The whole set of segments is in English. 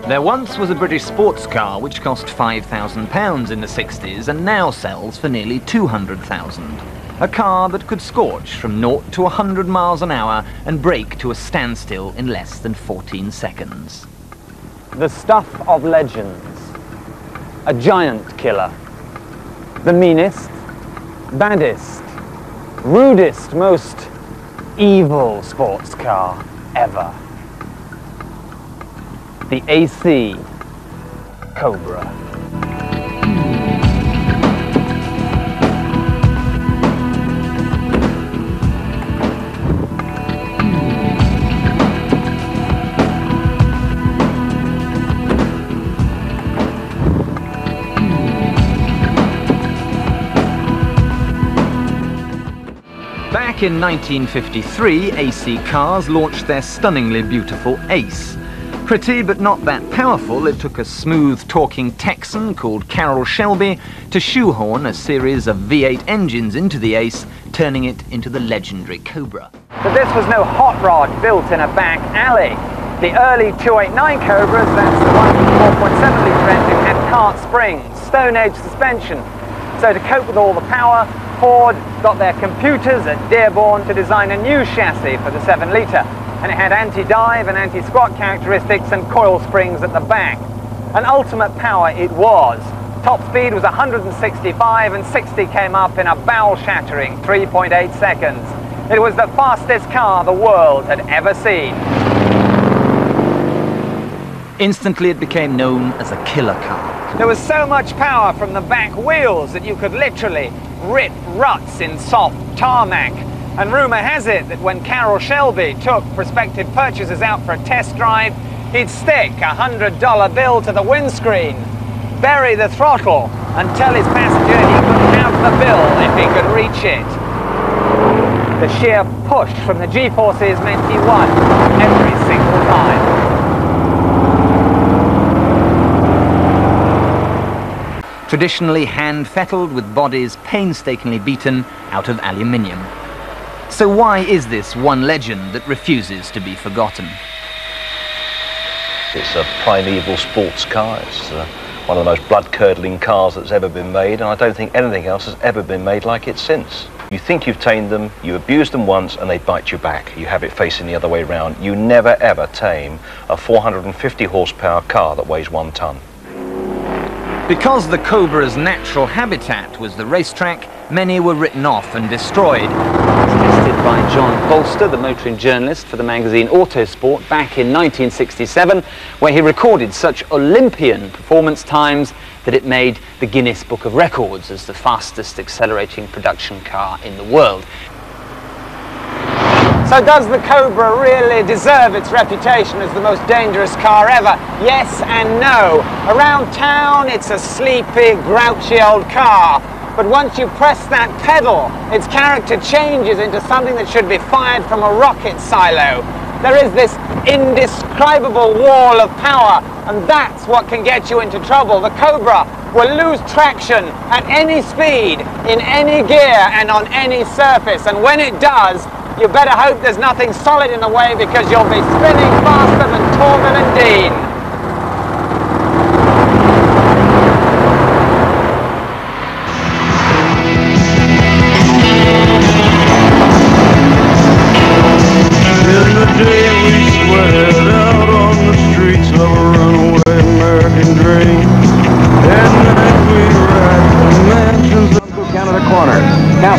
There once was a British sports car which cost £5,000 in the 60s and now sells for nearly £200,000. A car that could scorch from 0 to 100 miles an hour and brake to a standstill in less than 14 seconds. The stuff of legends. A giant killer. The meanest, baddest, rudest, most evil sports car ever. The AC COBRA. Back in 1953, AC cars launched their stunningly beautiful Ace. Pretty but not that powerful, it took a smooth-talking Texan called Carroll Shelby to shoehorn a series of V8 engines into the Ace, turning it into the legendary COBRA. But this was no hot rod built in a back alley. The early 289 Cobras, that's the one with 4.7 litre engine, had cart springs, Stone Age suspension. So to cope with all the power, Ford got their computers at Dearborn to design a new chassis for the 7 litre. And it had anti-dive and anti-squat characteristics and coil springs at the back. An ultimate power it was. Top speed was 165 and 60 came up in a bowel-shattering 3.8 seconds. It was the fastest car the world had ever seen. Instantly it became known as a killer car. There was so much power from the back wheels that you could literally rip ruts in soft tarmac. And rumour has it that when Carroll Shelby took prospective purchasers out for a test drive, he'd stick a $100 bill to the windscreen, bury the throttle, and tell his passenger he could have the bill if he could reach it. The sheer push from the G-forces meant he won every single time. Traditionally hand-fettled with bodies painstakingly beaten out of aluminium. So why is this one legend that refuses to be forgotten? It's a primeval sports car. It's one of the most blood-curdling cars that's ever been made, and I don't think anything else has ever been made like it since. You think you've tamed them, you abuse them once, and they bite you back. You have it facing the other way round. You never ever tame a 450 horsepower car that weighs 1 ton. Because the COBRA's natural habitat was the racetrack, many were written off and destroyed. Tested by John Bolster, the motoring journalist for the magazine Autosport, back in 1967, where he recorded such Olympian performance times that it made the Guinness Book of Records as the fastest accelerating production car in the world. So does the COBRA really deserve its reputation as the most dangerous car ever? Yes and no. Around town, it's a sleepy, grouchy old car. But once you press that pedal, its character changes into something that should be fired from a rocket silo. There is this indescribable wall of power, and that's what can get you into trouble. The COBRA will lose traction at any speed, in any gear, and on any surface. And when it does, you better hope there's nothing solid in the way, because you'll be spinning faster than Torben and Dean.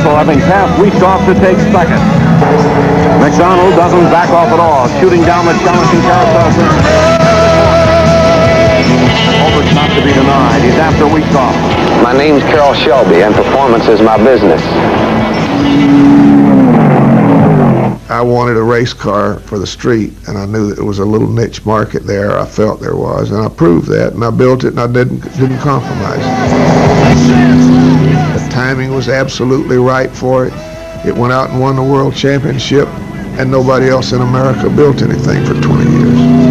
Having passed Weeskoff to take second. McDonald doesn't back off at all, shooting down the challenging carousel. Over's not to be denied. He's after Weeskoff. My name's Carroll Shelby, and performance is my business. I wanted a race car for the street, and I knew that there was a little niche market there. I felt there was, and I proved that, and I built it, and I didn't compromise. The timing was absolutely right for it. It went out and won the world championship, and nobody else in America built anything for 20 years.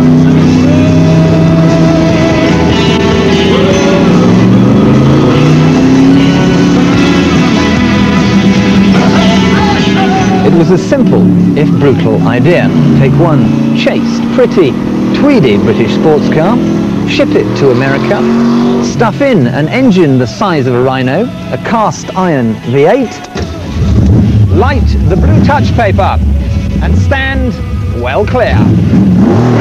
It was a simple, if brutal, idea. Take one chaste, pretty, tweedy British sports car, ship it to America, stuff in an engine the size of a Rhino, a cast iron V8, light the blue touch paper, and stand well clear.